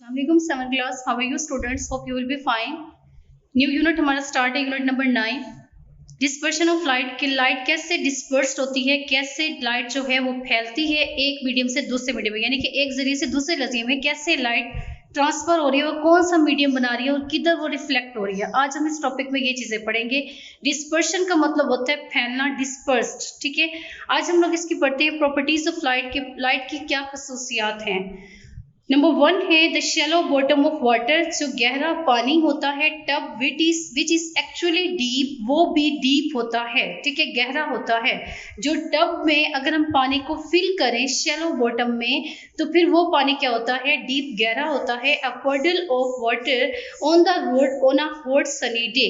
Assalamualaikum 7th class. How are you students? Hope you will be fine. New unit हमारा start है, unit number 9। Dispersion of light कि light कैसे dispersed होती है, कैसे light जो है वो फैलती है एक मीडियम से दूसरे मीडियम में, यानी कि एक जरिए से दूसरे जरिए में कैसे लाइट ट्रांसफर हो रही है, वो कौन सा मीडियम बना रही है और किधर वो रिफ्लेक्ट हो रही है। आज हम इस टॉपिक में ये चीजें पढ़ेंगे। डिस्पर्शन का मतलब होता है फैलना, डिस्पर्स्ड। ठीक है, आज हम लोग इसकी पढ़ते हैं प्रॉपर्टीज ऑफ लाइट के, लाइट की क्या खसूसियात हैं। नंबर 1 है the shallow bottom of water, जो गहरा पानी होता है। Tub which is actually deep, वो भी डीप होता है। ठीक है, गहरा होता है। जो टब में अगर हम पानी को फिल करें शैलो बॉटम में, तो फिर वो पानी क्या होता है, डीप, गहरा होता है। अ puddle of water on the road on a hot sunny day,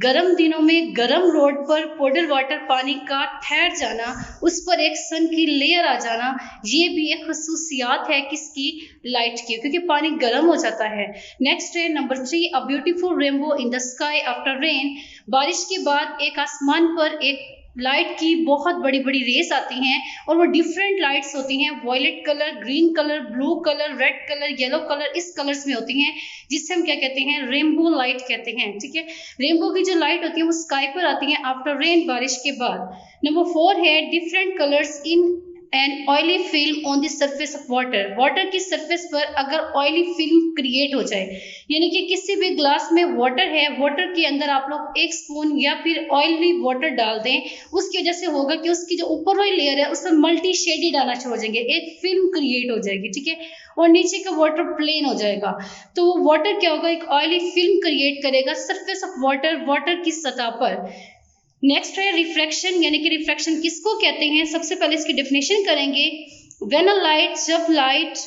गर्म दिनों में गर्म रोड पर पुडल वाटर पानी का ठहर जाना, उस पर एक सन की लेयर आ जाना, ये भी एक खसूसियात है किसकी, लाइट की, क्योंकि पानी गर्म हो जाता है। नेक्स्ट है number 3 a beautiful rainbow in the sky after rain, बारिश के बाद एक आसमान पर एक लाइट की बहुत बड़ी बड़ी रेस आती हैं और वो डिफरेंट लाइट्स होती हैं, violet colour, green colour, blue colour, red colour, yellow colour, इस कलर्स में होती हैं, जिससे हम क्या कहते हैं, रेनबो लाइट कहते हैं। ठीक है, रेनबो की जो लाइट होती है वो स्काई पर आती है आफ्टर रेन, बारिश के बाद। नंबर 4 है different colours in and oily film on the surface of water, water की सरफेस पर अगर ऑयली फिल्म क्रिएट हो जाए, यानी कि किसी भी ग्लास में वाटर है, वाटर के अंदर आप लोग एक स्पून या फिर ऑयली वाटर डाल दें, उसकी वजह से होगा कि उसकी जो ऊपर वाली लेयर है उस पर मल्टी शेडेड आना शुरू हो जाएंगे, एक फिल्म क्रिएट हो जाएगी। ठीक है, और नीचे का वाटर प्लेन हो जाएगा, तो वो वाटर क्या होगा, एक ऑयली फिल्म क्रिएट करेगा सरफेस ऑफ वाटर, वाटर की सतह पर। नेक्स्ट है रिफ्रैक्शन, यानी कि रिफ्रैक्शन किसको कहते हैं, सबसे पहले इसकी डेफिनेशन करेंगे। व्हेन अ लाइट, जब light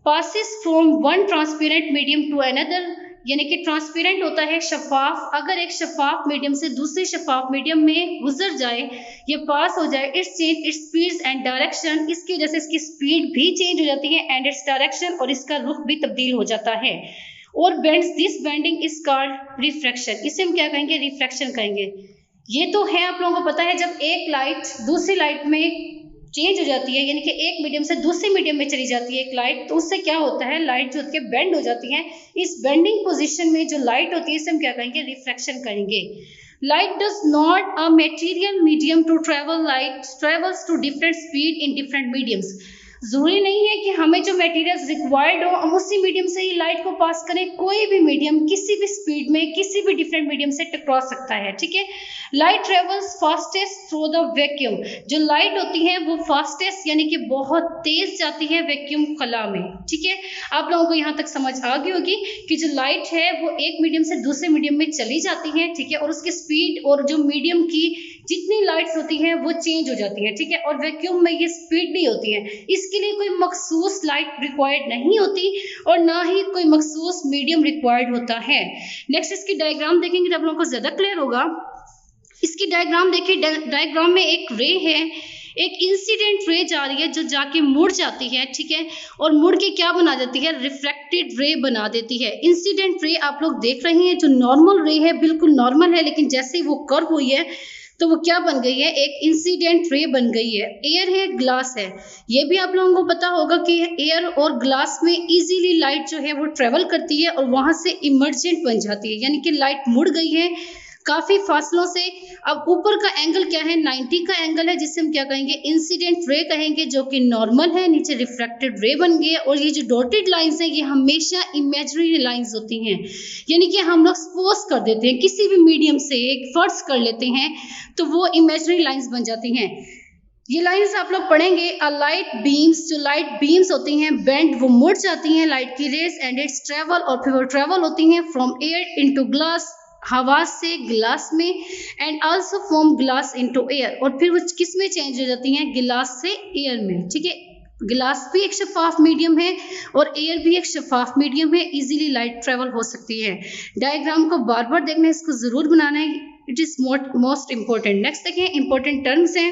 passes from one transparent medium to another, यानी कि ट्रांसपेरेंट होता है शफाफ, अगर एक शफाफ मीडियम से दूसरे शफाफ मीडियम में गुजर जाए या पास हो जाए, it's change its speed and direction, इसकी वजह से इसकी स्पीड भी चेंज हो जाती है एंड इट्स डायरेक्शन, और इसका रुख भी तब्दील हो जाता है। और bends, this bending is called refraction, इसे हम क्या कहेंगे, रिफ्रैक्शन कहेंगे। ये तो है आप लोगों को पता है, जब एक लाइट दूसरी लाइट में चेंज हो जाती है, यानी कि एक मीडियम से दूसरे मीडियम में चली जाती है एक लाइट, तो उससे क्या होता है, लाइट जो होती है बेंड हो जाती है। इस बेंडिंग पोजीशन में जो लाइट होती है इसे हम क्या कहेंगे, रिफ्रैक्शन कहेंगे। Light does not a material medium to travel, light travels to different speed in different mediums. जरूरी नहीं है कि हमें जो मटेरियल्स रिक्वायर्ड हो हम उसी मीडियम से ही लाइट को पास करें, कोई भी मीडियम किसी भी स्पीड में किसी भी डिफरेंट मीडियम से टकरा सकता है। ठीक है, light travels fastest through the vacuum, जो लाइट होती है वो फास्टेस्ट यानी कि बहुत तेज जाती है वैक्यूम खला में। ठीक है, आप लोगों को यहाँ तक समझ आ गई होगी कि जो लाइट है वो एक मीडियम से दूसरे मीडियम में चली जाती है। ठीक है, और उसकी स्पीड और जो मीडियम की जितनी लाइट्स होती हैं वो चेंज हो जाती हैं। ठीक है, और वैक्यूम में ये स्पीड भी होती है, इसके लिए कोई मखसूस लाइट रिक्वायर्ड नहीं होती और ना ही कोई मखसूस मीडियम रिक्वायर्ड होता है। नेक्स्ट इसकी डायग्राम देखेंगे तो आप लोगों को ज्यादा क्लियर होगा। इसकी डायग्राम देखिए, डायग्राम में एक रे है, एक इंसिडेंट रे जा रही है जो जाके मुड़ जाती है। ठीक है, और मुड़ के क्या बना देती है, रिफ्लेक्टेड रे बना देती है। इंसिडेंट रे आप लोग देख रहे हैं, जो नॉर्मल रे है बिल्कुल नॉर्मल है, लेकिन जैसे ही वो कर्व हुई है तो वो क्या बन गई है, एक इंसिडेंट रे बन गई है। एयर है, ग्लास है, ये भी आप लोगों को पता होगा कि एयर और ग्लास में इजीली लाइट जो है वो ट्रेवल करती है और वहां से इमर्जेंट बन जाती है, यानी कि लाइट मुड़ गई है काफी फासलों से। अब ऊपर का एंगल क्या है, 90 का एंगल है, जिससे हम क्या कहेंगे, इंसिडेंट रे कहेंगे, जो कि नॉर्मल है। नीचे रिफ्रैक्टेड रे बन गई है, और ये जो डॉटेड लाइंस हैं ये हमेशा इमेजिनरी लाइंस होती हैं, यानी कि हम लोग सपोज कर देते हैं किसी भी मीडियम से एक फर्ज कर लेते हैं तो वो इमेजिनरी लाइंस बन जाती हैं। ये लाइंस आप लोग पढ़ेंगे। अ लाइट बीम्स, जो लाइट बीम्स होती हैं बेंड, वो मुड़ जाती हैं लाइट की रेज एंड इट्स ट्रेवल, और फिर वो ट्रेवल होती हैं फ्रॉम एयर इनटू ग्लास, हवा से ग्लास में, and also from glass into air, और फिर वो किस में चेंज हो जाती हैं, गिलास से एयर में। ठीक है, गिलास भी एक शफाफ मीडियम है और एयर भी एक शफाफ मीडियम है, इजीली लाइट ट्रेवल हो सकती है। डायग्राम को बार बार देखना है, इसको जरूर बनाना है, it is most important. Next देखें, इंपॉर्टेंट टर्म्स हैं।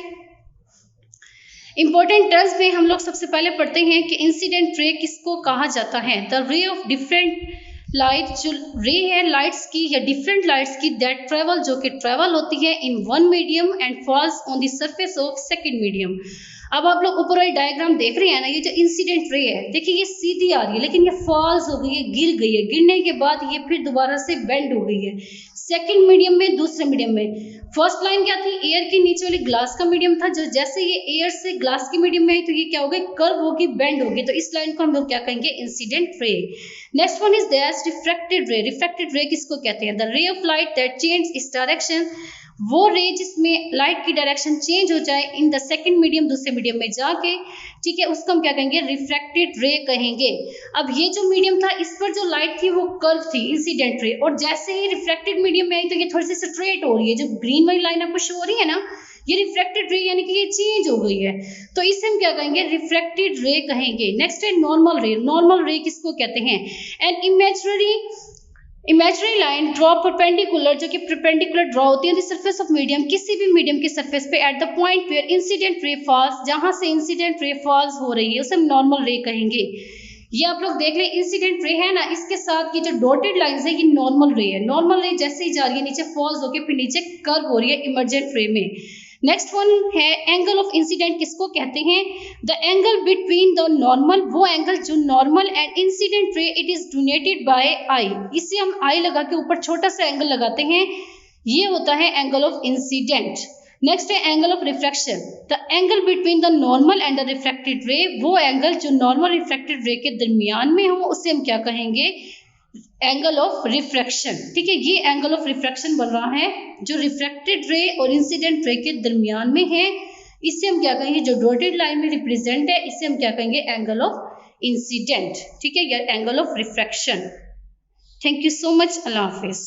इंपॉर्टेंट टर्म्स में हम लोग सबसे पहले पढ़ते हैं कि इंसिडेंट रे किसको कहा जाता है। The ray of different light, जो रे है लाइट्स की या डिफरेंट लाइट्स की, दैट ट्रेवल, जो कि ट्रेवल होती है in one medium and falls on the surface of second medium. अब आप लोग ऊपर वाली डायग्राम देख रहे हैं ना, ये जो इंसिडेंट रे है, देखिए ये सीधी आ रही है लेकिन ये फॉल्स हो गई है, गिर गई है, गिरने के बाद ये फिर दोबारा से बेंड हो गई है सेकंड मीडियम में, दूसरे मीडियम में। फर्स्ट लाइन क्या थी, एयर के नीचे वाली ग्लास का मीडियम था, जो जैसे ये एयर से ग्लास के मीडियम में आई तो ये क्या हो गई, कर्व होगी, बेंड होगी, तो इस लाइन को हम लोग क्या कहेंगे, incident ray. Next one is that refracted रे। रिफ्रैक्टेड रे किसको कहते हैं, the ray of light that change its direction, वो रे जिसमें लाइट की डायरेक्शन चेंज हो जाए इन द सेकंड मीडियम, दूसरे मीडियम में जाके, ठीक है, उसको हम क्या कहेंगे, रिफ्रैक्टेड रे कहेंगे। अब ये जो मीडियम था इस पर जो लाइट थी वो कर्व थी, इंसिडेंट रे, और जैसे ही रिफ्रैक्टेड मीडियम में आई तो ये थोड़ी सी स्ट्रेट हो रही है, जो ग्रीन वाली लाइन आपको शो हो रही है ना, ये रिफ्रैक्टेड रे यानी कि ये चेंज हो गई है, तो इसे हम क्या कहेंगे, रिफ्रैक्टेड रे कहेंगे। नेक्स्ट है नॉर्मल रे। नॉर्मल रे किसको कहते हैं, an imaginary line draw perpendicular, जो कि परपेंडिकुलर ड्रॉ होती है द सरफेस ऑफ मीडियम, किसी भी मीडियम के सरफेस पे at the point where incident ray falls, जहां से इंसिडेंट रे फॉल्स हो रही है उसे हम नॉर्मल रे कहेंगे। ये आप लोग देख ले, इंसिडेंट रे है ना, इसके साथ ये जो डॉटेड लाइंस है ये नॉर्मल रे है। नॉर्मल रे जैसे ही जा रही है नीचे फॉल्स होकर फिर नीचे कर्व हो रही है इमर्जेंट रे में। नेक्स्ट वन है एंगल ऑफ इंसिडेंट, किसको कहते हैं, the angle between the normal, वो एंगल जो normal and incident ray it is donated by I, इसे हम आई लगा के ऊपर छोटा सा एंगल लगाते हैं, ये होता है एंगल ऑफ इंसिडेंट। नेक्स्ट है angle of refraction, the angle between the normal and the refracted रे, वो एंगल जो नॉर्मल रिफ्रैक्टेड रे के दरमियान में हो उसे हम क्या कहेंगे, एंगल ऑफ रिफ्रैक्शन। ठीक है, ये एंगल ऑफ रिफ्रैक्शन बन रहा है जो रिफ्रैक्टेड रे और इंसिडेंट रे के दरमियान में है, इसे हम क्या कहेंगे, जो डॉटेड लाइन में रिप्रेजेंट है इसे हम क्या कहेंगे, एंगल ऑफ इंसिडेंट। ठीक है, या angle of refraction. Thank you so much, Allah Hafiz.